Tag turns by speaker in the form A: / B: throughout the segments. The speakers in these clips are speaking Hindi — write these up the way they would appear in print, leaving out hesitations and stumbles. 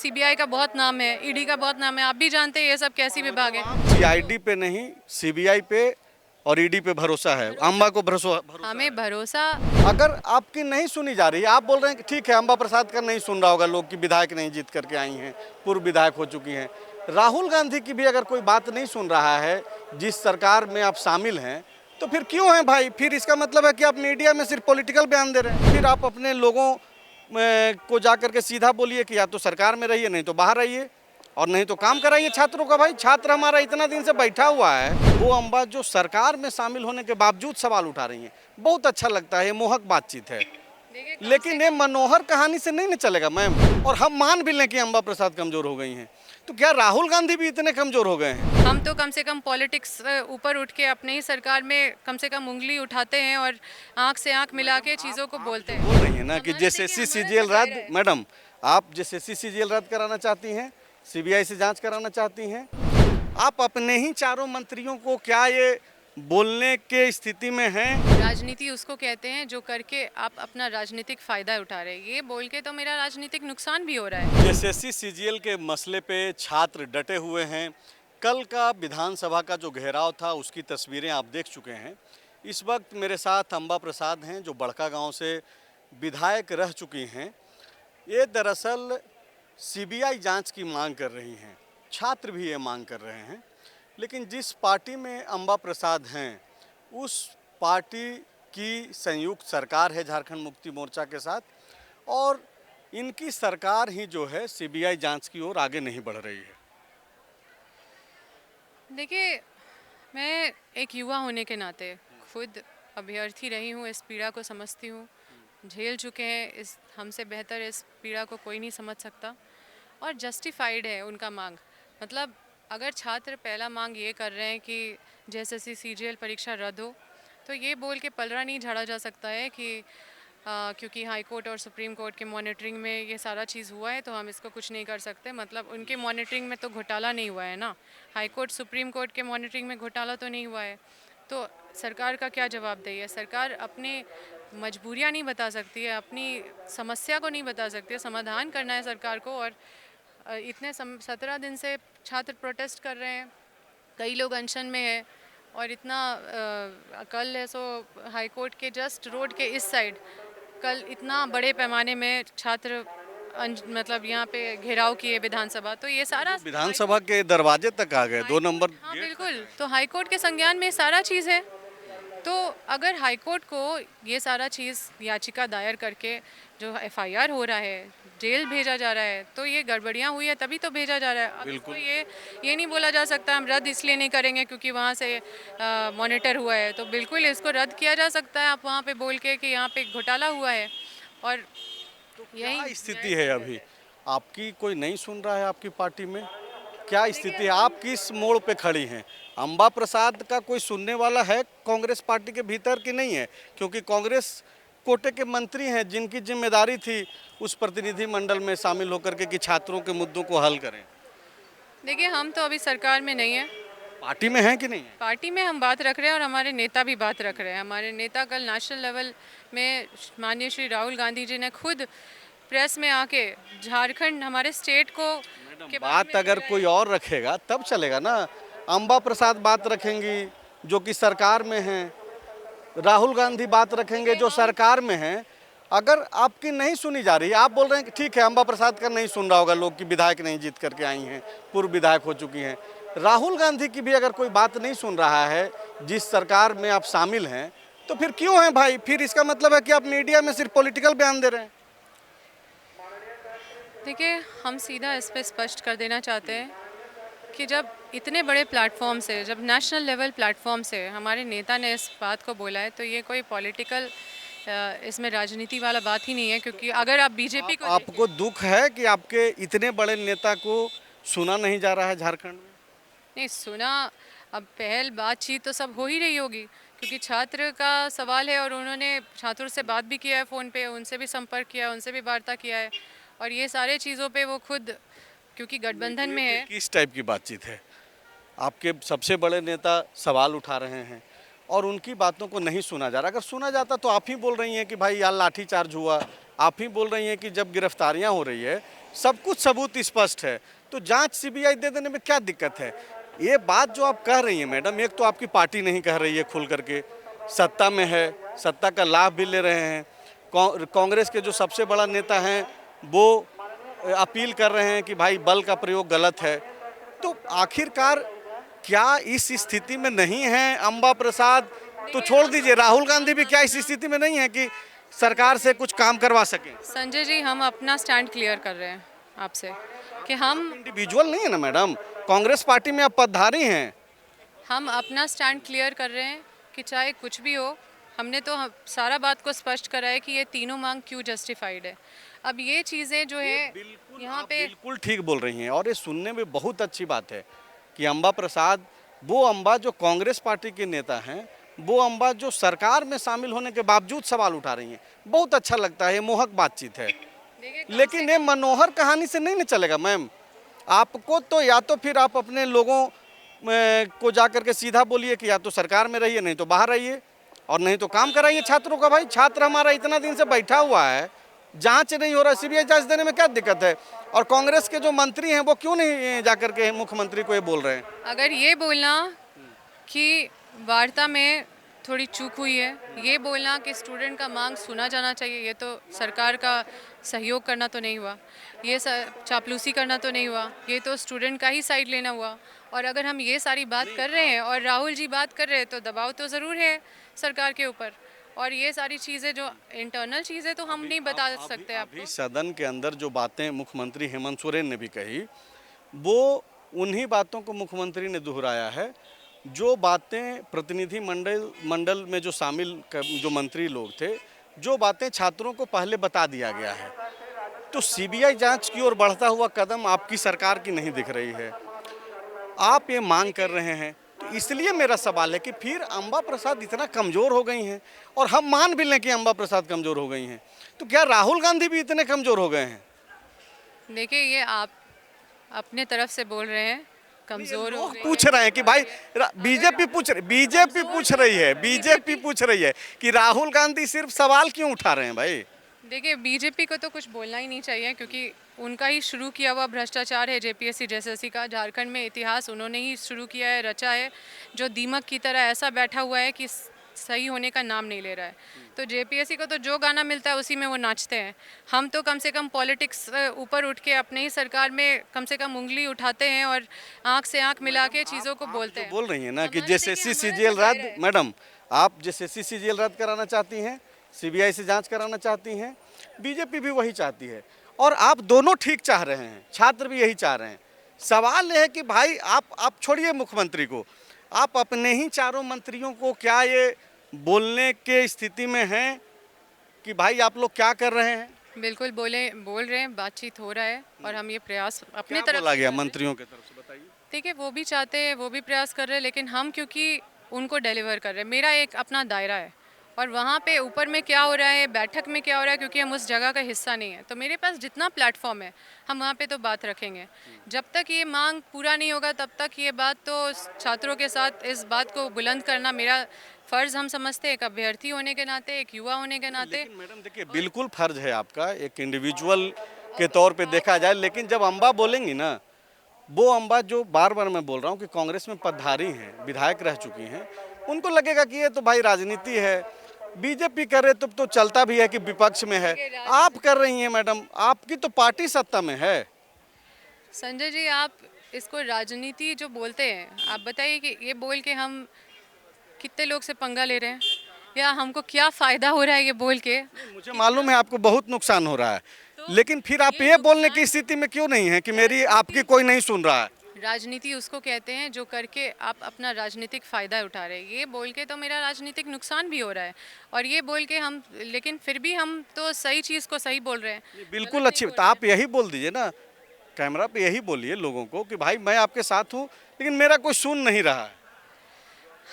A: सीबीआई का बहुत नाम है, ईडी का बहुत नाम है, आप भी जानते हैं ये सब कैसी विभाग है।
B: सीआईडी पे नहीं, सीबीआई पे और ईडी पे भरोसा है, अम्बा को भरोसा
A: हमें
B: है।
A: भरोसा।
B: अगर आपकी नहीं सुनी जा रही, आप बोल रहे हैं कि ठीक है अम्बा प्रसाद का नहीं सुन रहा होगा लोग कि विधायक नहीं जीत करके आई हैं, पूर्व विधायक हो चुकी हैं। राहुल गांधी की भी अगर कोई बात नहीं सुन रहा है जिस सरकार में आप शामिल हैं, तो फिर क्यों हैं भाई? फिर इसका मतलब है कि आप मीडिया में सिर्फ पॉलिटिकल बयान दे रहे हैं। फिर आप अपने लोगों को जा करके सीधा बोलिए कि या तो सरकार में रहिए नहीं तो बाहर रहिए, और नहीं तो काम कराइए छात्रों का। भाई छात्र हमारा इतना दिन से बैठा हुआ है, वो अम्बा जो सरकार में शामिल होने के बावजूद सवाल उठा रही हैं, बहुत अच्छा लगता है, ये मोहक बातचीत है। लेकिन ये मनोहर कहानी से नहीं न चलेगा मैम। और हम मान भी लें कि अम्बा प्रसाद कमजोर हो गई हैं, तो क्या राहुल गांधी भी इतने कमजोर हो गए हैं?
A: हम तो कम से कम पॉलिटिक्स ऊपर उठ के अपने ही सरकार में कम से कम उंगली उठाते हैं और आंख से आंख मिला के चीज़ों को बोलते हैं।
B: बोल रही है ना कि जेएसएससी सीजीएल रद्द, मैडम आप जेएसएससी सीजीएल रद्द कराना चाहती हैं, सीबीआई से जांच कराना चाहती हैं, आप अपने ही चारों मंत्रियों को क्या ये बोलने के स्थिति में हैं?
A: राजनीति उसको कहते हैं जो करके आप अपना राजनीतिक फायदा उठा रहे हैं। ये बोल के तो मेरा राजनीतिक नुकसान भी हो रहा है।
B: जेएसएससी सीजीएल के मसले पे छात्र डटे हुए हैं। कल का विधानसभा का जो घेराव था उसकी तस्वीरें आप देख चुके हैं। इस वक्त मेरे साथ अम्बा प्रसाद हैं जो बड़का गांव से विधायक रह चुकी हैं। ये दरअसल सीबीआई जांच की मांग कर रही हैं, छात्र भी ये मांग कर रहे हैं। लेकिन जिस पार्टी में अम्बा प्रसाद हैं उस पार्टी की संयुक्त सरकार है झारखंड मुक्ति मोर्चा के साथ, और इनकी सरकार ही जो है सीबीआई जांच की ओर आगे नहीं बढ़ रही है।
A: देखिए, मैं एक युवा होने के नाते खुद अभ्यर्थी रही हूँ, इस पीड़ा को समझती हूँ, झेल चुके हैं। इस हमसे बेहतर इस पीड़ा को कोई नहीं समझ सकता, और जस्टिफाइड है उनका मांग। मतलब अगर छात्र पहला मांग ये कर रहे हैं कि जेएसएससी सीजीएल परीक्षा रद्द हो, तो ये बोल के पलड़ा नहीं झाड़ा जा सकता है कि क्योंकि हाई कोर्ट और सुप्रीम कोर्ट के मॉनिटरिंग में ये सारा चीज़ हुआ है तो हम इसको कुछ नहीं कर सकते। मतलब उनके मॉनिटरिंग में तो घोटाला नहीं हुआ है ना, हाई कोर्ट सुप्रीम कोर्ट के मॉनिटरिंग में घोटाला तो नहीं हुआ है। तो सरकार का क्या जवाबदेही है? सरकार अपनी मजबूरियां नहीं बता सकती है, अपनी समस्या को नहीं बता सकती है। समाधान करना है सरकार को। और इतने 17 दिन से छात्र प्रोटेस्ट कर रहे हैं, कई लोग अनशन में है, और इतना कल है सो हाई कोर्ट के जस्ट रोड के इस साइड कल इतना बड़े पैमाने में छात्र मतलब यहाँ पे घेराव किए विधानसभा। तो ये सारा
B: विधानसभा के दरवाजे तक आ गए, 2 नंबर
A: हाँ
B: गेट
A: बिल्कुल, तो हाई कोर्ट के संज्ञान में सारा चीज़ है। तो अगर हाई कोर्ट को ये सारा चीज़ याचिका दायर करके जो एफआईआर हो रहा है, जेल भेजा जा रहा है, तो ये गड़बड़ियाँ हुई है तभी तो भेजा जा रहा है। अब इसको ये नहीं बोला जा सकता हम रद्द इसलिए नहीं करेंगे क्योंकि वहाँ से मॉनिटर हुआ है। तो बिल्कुल इसको रद्द किया जा सकता है, आप वहाँ पे बोल के कि यहाँ पे घोटाला हुआ है। और
B: क्या
A: यही
B: स्थिति है अभी? आपकी कोई नहीं सुन रहा है आपकी पार्टी में? क्या स्थिति है? आप किस मोड़ पे खड़ी हैं? अम्बा प्रसाद का कोई सुनने वाला है कांग्रेस पार्टी के भीतर कि नहीं है? क्योंकि कांग्रेस कोटे के मंत्री हैं जिनकी जिम्मेदारी थी उस प्रतिनिधि मंडल में शामिल होकर के कि छात्रों के मुद्दों को हल करें।
A: देखिए, हम तो अभी सरकार में नहीं है,
B: पार्टी में हैं कि नहीं है?
A: पार्टी में हम बात रख रहे हैं और हमारे नेता भी बात रख रहे हैं। हमारे नेता कल नेशनल लेवल में माननीय श्री राहुल गांधी जी ने खुद प्रेस में आके झारखंड हमारे स्टेट को के बारे
B: बात
A: में
B: अगर
A: बोला
B: कोई और रखेगा तब चलेगा ना। अम्बा प्रसाद बात रखेंगी जो कि सरकार में हैं, राहुल गांधी बात रखेंगे जो सरकार में हैं। अगर आपकी नहीं सुनी जा रही, आप बोल रहे हैं कि ठीक है अम्बा प्रसाद का नहीं सुन रहा होगा लोग कि विधायक नहीं जीत करके आई हैं, पूर्व विधायक हो चुकी हैं। राहुल गांधी की भी अगर कोई बात नहीं सुन रहा है जिस सरकार में आप शामिल हैं, तो फिर क्यों हैं भाई? फिर इसका मतलब है कि आप मीडिया में सिर्फ पॉलिटिकल बयान दे रहे हैं।
A: देखिए, हम सीधा इस पे स्पष्ट कर देना चाहते हैं कि जब इतने बड़े प्लेटफॉर्म से, जब नेशनल लेवल प्लेटफॉर्म से हमारे नेता ने इस बात को बोला है, तो ये कोई पॉलिटिकल इसमें राजनीति वाला बात ही नहीं है। क्योंकि अगर आप बीजेपी को
B: आपको दुख है कि आपके इतने बड़े नेता को सुना नहीं जा रहा है झारखंड में?
A: नहीं सुना, अब पहल बातचीत तो सब हो ही रही होगी क्योंकि छात्र का सवाल है और उन्होंने छात्रों से बात भी किया है, फ़ोन पे उनसे भी संपर्क किया है, उनसे भी वार्ता किया है। और ये सारे चीज़ों पे वो खुद क्योंकि गठबंधन में है।
B: किस टाइप की बातचीत है? आपके सबसे बड़े नेता सवाल उठा रहे हैं और उनकी बातों को नहीं सुना जा रहा। अगर सुना जाता तो आप ही बोल रही हैं कि भाई यार लाठीचार्ज हुआ, आप ही बोल रही हैं कि जब गिरफ्तारियां हो रही है सब कुछ सबूत स्पष्ट है, तो जांच सीबीआई दे देने में क्या दिक्कत है? ये बात जो आप कह रही हैं मैडम, एक तो आपकी पार्टी नहीं कह रही है खुल करके, सत्ता में है, सत्ता का लाभ भी ले रहे हैं। कांग्रेस के जो सबसे बड़ा नेता हैं वो अपील कर रहे हैं कि भाई बल का प्रयोग गलत है। तो आखिरकार क्या इस स्थिति में नहीं है अंबा प्रसाद? तो छोड़ दीजिए, राहुल गांधी भी क्या इस स्थिति में नहीं है कि सरकार से कुछ काम करवा सकें?
A: संजय जी, हम अपना स्टैंड क्लियर कर रहे हैं आपसे कि हम
B: इंडिविजुअल नहीं है ना मैडम, कांग्रेस पार्टी में आप पदधारी हैं।
A: अपना स्टैंड क्लियर कर रहे हैं कि चाहे कुछ भी हो, हमने तो सारा बात को स्पष्ट करा है कि ये तीनों मांग क्यों जस्टिफाइड है। अब ये चीज़ें जो है यहाँ पे
B: बिल्कुल ठीक बोल रही हैं, और ये सुनने में बहुत अच्छी बात है कि अंबा प्रसाद, वो अंबा जो कांग्रेस पार्टी के नेता हैं, वो अंबा जो सरकार में शामिल होने के बावजूद सवाल उठा रही हैं। बहुत अच्छा लगता है, ये मोहक बातचीत है। लेकिन ये मनोहर कहानी से नहीं ना चलेगा मैम। आपको तो या तो फिर आप अपने लोगों को जाकर के सीधा बोलिए कि या तो सरकार में रहिए, नहीं तो बाहर रहिए, और नहीं तो काम कराइए छात्रों का। भाई छात्र हमारा इतना दिन से बैठा हुआ है, जांच नहीं हो रहा, सीबीआई जांच देने में क्या दिक्कत है? और कांग्रेस के जो मंत्री हैं वो क्यों नहीं जाकर के मुख्यमंत्री को ये बोल रहे हैं?
A: अगर ये बोलना कि वार्ता में थोड़ी चूक हुई है, ये बोलना कि स्टूडेंट का मांग सुना जाना चाहिए, ये तो सरकार का सहयोग करना तो नहीं हुआ, ये चापलूसी करना तो नहीं हुआ, ये तो स्टूडेंट का ही साइड लेना हुआ। और अगर हम ये सारी बात कर रहे हैं और राहुल जी बात कर रहे हैं तो दबाव तो ज़रूर है सरकार के ऊपर। और ये सारी चीज़ें जो इंटरनल चीज़ें तो हम नहीं बता सकते आपको।
B: अभी सदन के अंदर जो बातें मुख्यमंत्री हेमंत सोरेन ने भी कही, वो उन्हीं बातों को मुख्यमंत्री ने दोहराया है जो बातें प्रतिनिधि मंडल में जो शामिल जो मंत्री लोग थे, जो बातें छात्रों को पहले बता दिया गया है। तो सीबीआई जांच की ओर बढ़ता हुआ कदम आपकी सरकार की नहीं दिख रही है, आप ये मांग कर रहे हैं। तो इसलिए मेरा सवाल है कि फिर अंबा प्रसाद इतना कमज़ोर हो गई हैं, और हम मान भी लें कि अंबा प्रसाद कमज़ोर हो गई हैं, तो क्या राहुल गांधी भी इतने कमज़ोर हो गए हैं?
A: देखिए, ये आप अपने तरफ से बोल रहे हैं कमज़ोर हो
B: लोग
A: गई
B: पूछ
A: है।
B: रहे हैं कि भाई बीजेपी पूछ रही है कि राहुल गांधी सिर्फ सवाल क्यों उठा रहे हैं भाई?
A: देखिए, बीजेपी को तो कुछ बोलना ही नहीं चाहिए, क्योंकि उनका ही शुरू किया हुआ भ्रष्टाचार है जेपीएससी जेएसएससी का। झारखंड में इतिहास उन्होंने ही शुरू किया है, रचा है, जो दीमक की तरह ऐसा बैठा हुआ है कि सही होने का नाम नहीं ले रहा है। तो जेपीएससी को तो जो गाना मिलता है उसी में वो नाचते हैं। हम तो कम से कम पॉलिटिक्स ऊपर उठ के अपने ही सरकार में कम से कम उंगली उठाते हैं और आंख से आंख मिला के चीज़ों को बोलते हैं।
B: बोल रही हैं ना कि
A: समझते
B: जेएसएससी
A: कि हमारा
B: सीजीएल
A: तो
B: रद्द,
A: दायरा है।
B: मैडम आप जेएसएससी सीजीएल रद्द कराना चाहती हैं, सीबीआई से जांच कराना चाहती हैं, बीजेपी भी वही चाहती है, और आप दोनों ठीक चाह रहे हैं, छात्र भी यही चाह रहे हैं। सवाल यह है कि भाई आप छोड़िए मुख्यमंत्री को, आप अपने ही चारों मंत्रियों को क्या ये बोलने के स्थिति में हैं कि भाई आप लोग क्या कर रहे हैं?
A: बिल्कुल बोल रहे हैं, बातचीत हो रहा है, और हम ये प्रयास अपने
B: क्या
A: तरफ
B: बोला
A: से
B: गया
A: कर रहे हैं।
B: मंत्रियों की तरफ से, बताइए।
A: देखिए, वो भी चाहते हैं, वो भी प्रयास कर रहे हैं, लेकिन हम क्योंकि उनको डिलीवर कर रहे हैं, मेरा एक अपना दायरा है, और वहाँ पे ऊपर में क्या हो रहा है, बैठक में क्या हो रहा है, क्योंकि हम उस जगह का हिस्सा नहीं है, तो मेरे पास जितना प्लेटफॉर्म है हम वहाँ पे तो बात रखेंगे। जब तक ये मांग पूरा नहीं होगा तब तक ये बात तो छात्रों के साथ इस बात को बुलंद करना मेरा फ़र्ज़ हम समझते हैं, एक अभ्यर्थी होने के नाते, एक युवा होने के नाते।
B: लेकिन मैडम देखिए, बिल्कुल फर्ज है आपका एक इंडिविजुअल के तौर पे देखा जाए, लेकिन जब अंबा बोलेंगी ना, वो अंबा जो बार बार मैं बोल रहा हूँ कि कांग्रेस में पदधारी हैं, विधायक रह चुकी हैं, उनको लगेगा कि ये तो भाई राजनीति है, बीजेपी करे तो चलता भी है कि विपक्ष में है। आप कर रही हैं मैडम, आपकी तो पार्टी सत्ता में है।
A: संजय जी, आप इसको राजनीति जो बोलते हैं, आप बताइए कि ये बोल के हम कितने लोग से पंगा ले रहे हैं, या हमको क्या फ़ायदा हो रहा है ये बोल के?
B: मुझे मालूम है आपको बहुत नुकसान हो रहा है, लेकिन फिर आप ये बोलने की स्थिति में क्यों नहीं है कि मेरी आपकी कोई नहीं सुन रहा है?
A: राजनीति उसको कहते हैं जो करके आप अपना राजनीतिक फ़ायदा उठा रहे हैं। ये बोल के तो मेरा राजनीतिक नुकसान भी हो रहा है, और ये बोल के हम, लेकिन फिर भी हम तो सही चीज़ को सही बोल रहे हैं।
B: बिल्कुल अच्छी, तो आप यही बोल दीजिए ना, कैमरा पे यही बोलिए लोगों को कि भाई मैं आपके साथ हूँ, लेकिन मेरा कोई सुन नहीं रहा है।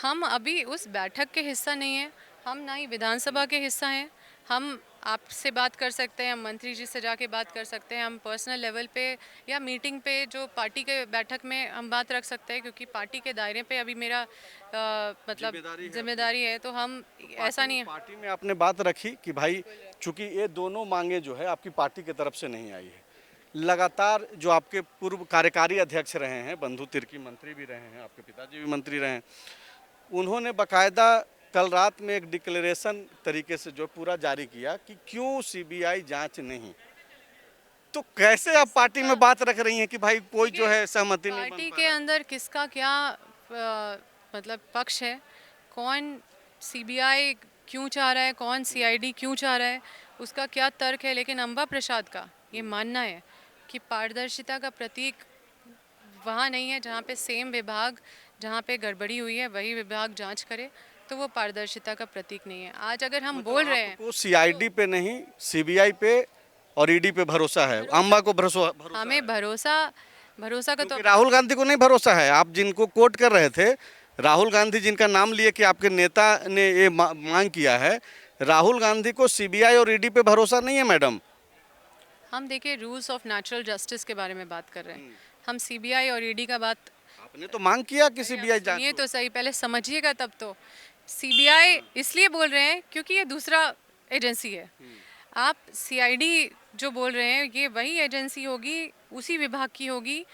A: हम अभी उस बैठक के हिस्सा नहीं हैं, हम ना ही विधानसभा के हिस्सा हैं, हम आपसे बात कर सकते हैं, हम मंत्री जी से जाके बात कर सकते हैं, हम पर्सनल लेवल पे या मीटिंग पे जो पार्टी के बैठक में हम बात रख सकते हैं, क्योंकि पार्टी के दायरे पे अभी मेरा मतलब जिम्मेदारी है, तो हम ऐसा नहीं है।
B: पार्टी में आपने बात रखी कि भाई चूंकि ये दोनों मांगे जो है आपकी पार्टी की तरफ से नहीं आई है, लगातार जो आपके पूर्व कार्यकारी अध्यक्ष रहे हैं, बंधु तिर्की मंत्री भी रहे हैं, आपके पिताजी भी मंत्री रहे हैं, उन्होंने बकायदा कल रात में एक डिक्लेरेशन तरीके से जो पूरा जारी किया कि क्यों सीबीआई जांच नहीं। तो कैसे आप पार्टी में बात रख रही हैं कि भाई कोई जो है सहमति नहीं बन
A: पार्टी
B: पा
A: के
B: रहा?
A: अंदर किसका क्या मतलब पक्ष है, कौन सीबीआई क्यों चाह रहा है, कौन सीआईडी क्यों चाह रहा है, उसका क्या तर्क है, लेकिन अम्बा प्रसाद का ये मानना है कि पारदर्शिता का प्रतीक वहाँ नहीं है जहाँ पे सेम विभाग जहाँ पे गड़बड़ी हुई है वही विभाग जांच करे, तो वो पारदर्शिता का प्रतीक नहीं है। आज अगर हम बोल रहे हैं
B: आपको सीआईडी पे नहीं सीबीआई पे और ईडी पे भरोसा है, अम्बा को भरोसा
A: हमें भरोसा का तो
B: क्योंकि राहुल गांधी को नहीं भरोसा है। आप जिनको कोट कर रहे थे, राहुल गांधी जिनका नाम लिए कि आपके नेता ने ये मांग किया है, राहुल गांधी को सीबीआई और ईडी पे भरोसा नहीं है मैडम।
A: हम देखिए रूल्स ऑफ नेचुरल जस्टिस के बारे में बात कर रहे हैं, हम सीबीआई और ईडी का बात
B: आपने तो मांग किया कि सीबीआई जांच
A: ये
B: हो।
A: तो सही, पहले समझिएगा तब तो। सीबीआई इसलिए बोल रहे हैं क्योंकि ये दूसरा एजेंसी है। आप सीआईडी जो बोल रहे हैं ये वही एजेंसी होगी, उसी विभाग की होगी,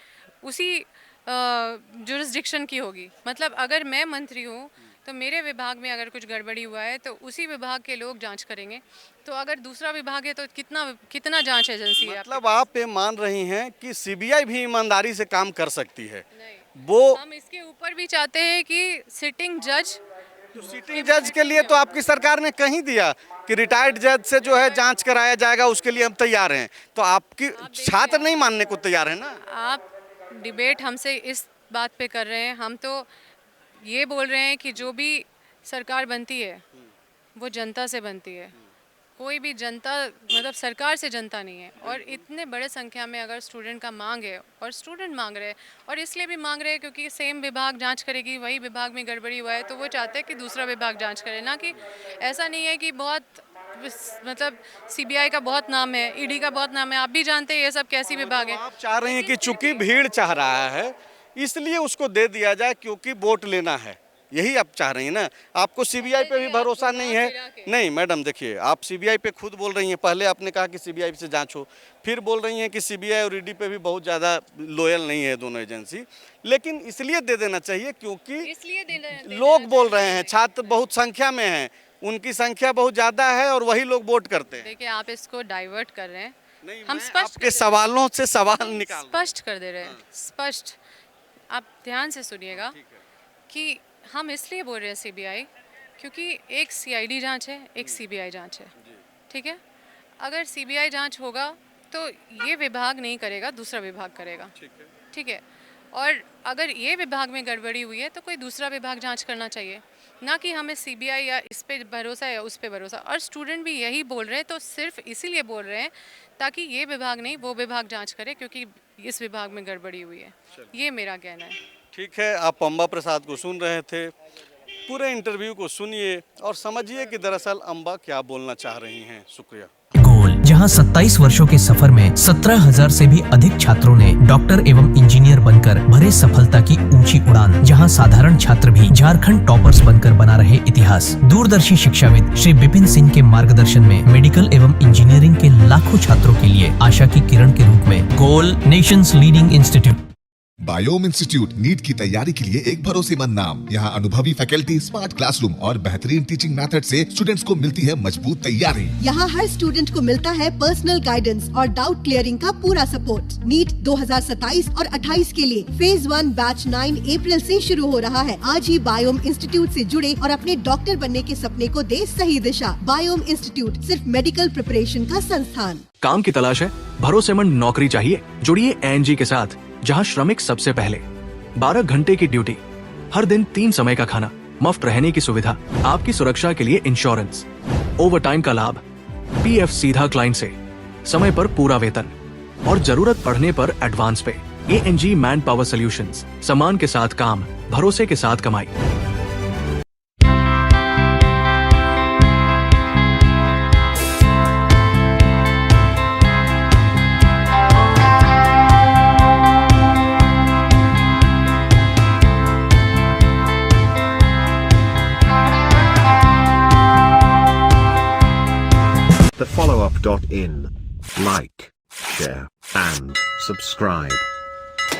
A: उसी जुरिस्डिक्शन की होगी। मतलब अगर मैं मंत्री हूँ तो मेरे विभाग में अगर कुछ गड़बड़ी हुआ है तो उसी विभाग के लोग जांच करेंगे। तो अगर दूसरा विभाग है तो कितना जांच एजेंसी है?
B: मतलब आप ये मान रही हैं कि सीबीआई भी ईमानदारी से काम कर सकती है?
A: नहीं,
B: वो
A: हम इसके ऊपर भी चाहते हैं कि सिटिंग जज
B: तो सिटिंग जज के लिए तो आपकी सरकार ने कहीं दिया कि रिटायर्ड जज से जो है जांच कराया जाएगा, उसके लिए हम तैयार हैं। तो आपकी छात्र नहीं मानने को तैयार है ना?
A: आप डिबेट हमसे इस बात पे कर रहे हैं, हम तो ये बोल रहे हैं कि जो भी सरकार बनती है वो जनता से बनती है। कोई भी जनता मतलब सरकार से जनता नहीं है। और इतने बड़े संख्या में अगर स्टूडेंट का मांग है और स्टूडेंट मांग रहे हैं, और इसलिए भी मांग रहे हैं क्योंकि सेम विभाग जांच करेगी, वही विभाग में गड़बड़ी हुआ है तो वो चाहते हैं कि दूसरा विभाग जांच करे। ना कि ऐसा नहीं है कि बहुत मतलब सीबीआई का बहुत नाम है, ईडी का बहुत नाम है, आप भी जानते हैं ये सब कैसी विभाग है।
B: आप चाह रहे हैं कि चूंकि भीड़ चाह रहा है इसलिए उसको दे दिया जाए क्योंकि वोट लेना है, यही आप चाह रही हैं ना? आपको सीबीआई पे भी भरोसा नहीं है? नहीं मैडम देखिए, आप सीबीआई पे खुद बोल रही हैं, पहले आपने कहा कि सीबीआई से जांच हो, फिर बोल रही हैं कि सीबीआई और ईडी पे भी बहुत ज़्यादा लॉयल नहीं है दोनों एजेंसी। लेकिन इसलिए दे देना चाहिए क्योंकि
A: इसलिए
B: लोग बोल रहे हैं, छात्र बहुत संख्या में हैं, उनकी संख्या बहुत ज़्यादा है और वही लोग वोट करते हैं।
A: देखिए आप इसको डाइवर्ट कर रहे हैं।
B: नहीं,
A: हम
B: मैं
A: स्पष्ट
B: आपके सवालों से सवाल निकाल
A: स्पष्ट कर दे रहे हैं, स्पष्ट। आप ध्यान से सुनिएगा कि हम इसलिए बोल रहे हैं सीबीआई क्योंकि एक सीआईडी जांच है, एक सीबीआई जांच है, ठीक है? अगर सीबीआई जांच होगा तो ये विभाग नहीं करेगा, दूसरा विभाग करेगा, ठीक है? और अगर ये विभाग में गड़बड़ी हुई है तो कोई दूसरा विभाग जांच करना चाहिए, ना कि हमें सीबीआई या इस पे भरोसा या उस पे भरोसा। और स्टूडेंट भी यही बोल रहे हैं, तो सिर्फ इसीलिए बोल रहे हैं ताकि ये विभाग नहीं वो विभाग जांच करे क्योंकि इस विभाग में गड़बड़ी हुई है। ये मेरा कहना है।
B: ठीक है, आप अम्बा प्रसाद को सुन रहे थे, पूरे इंटरव्यू को सुनिए और समझिए कि दरअसल अम्बा क्या बोलना चाह रही हैं। शुक्रिया।
C: गोल, जहां 27 वर्षों के सफर में 17,000 से भी अधिक छात्रों ने डॉक्टर एवं इंजीनियर बनकर भरे सफलता की ऊंची उड़ान, जहां साधारण छात्र भी झारखंड टॉपर्स बनकर बना रहे इतिहास। दूरदर्शी शिक्षाविद श्री विपिन सिंह के मार्गदर्शन में मेडिकल एवं इंजीनियरिंग के लाखों छात्रों के लिए आशा की किरण के रूप में गोल, नेशंस लीडिंग इंस्टीट्यूट।
D: बायोम इंस्टीट्यूट नीट की तैयारी के लिए एक भरोसेमंद नाम। यहाँ अनुभवी फैकल्टी, स्मार्ट क्लासरूम और बेहतरीन टीचिंग मेथड से स्टूडेंट्स को मिलती है मजबूत तैयारी।
E: यहाँ हर स्टूडेंट को मिलता है पर्सनल गाइडेंस और डाउट क्लियरिंग का पूरा सपोर्ट। नीट 2027 और 28 के लिए फेज 1 बैच 9 अप्रैल से शुरू हो रहा है। आज ही बायोम इंस्टीट्यूट से जुड़े और अपने डॉक्टर बनने के सपने को दे सही दिशा। बायोम इंस्टीट्यूट सिर्फ मेडिकल प्रिपरेशन का संस्थान।
F: काम की तलाश है, भरोसेमंद नौकरी चाहिए? जुड़िए एएनजी के साथ, जहां श्रमिक सबसे पहले। 12 घंटे की ड्यूटी, हर दिन 3 समय का खाना, मुफ्त रहने की सुविधा, आपकी सुरक्षा के लिए इंश्योरेंस, ओवर टाइम का लाभ, पीएफ सीधा क्लाइंट से, समय पर पूरा वेतन और जरूरत पड़ने पर एडवांस पे। एएनजी मैन पावर सॉल्यूशंस, सम्मान के साथ काम, भरोसे के साथ कमाई।
G: www.thefollowup.in. Like, share, and subscribe.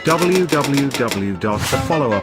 G: www.thefollowup.in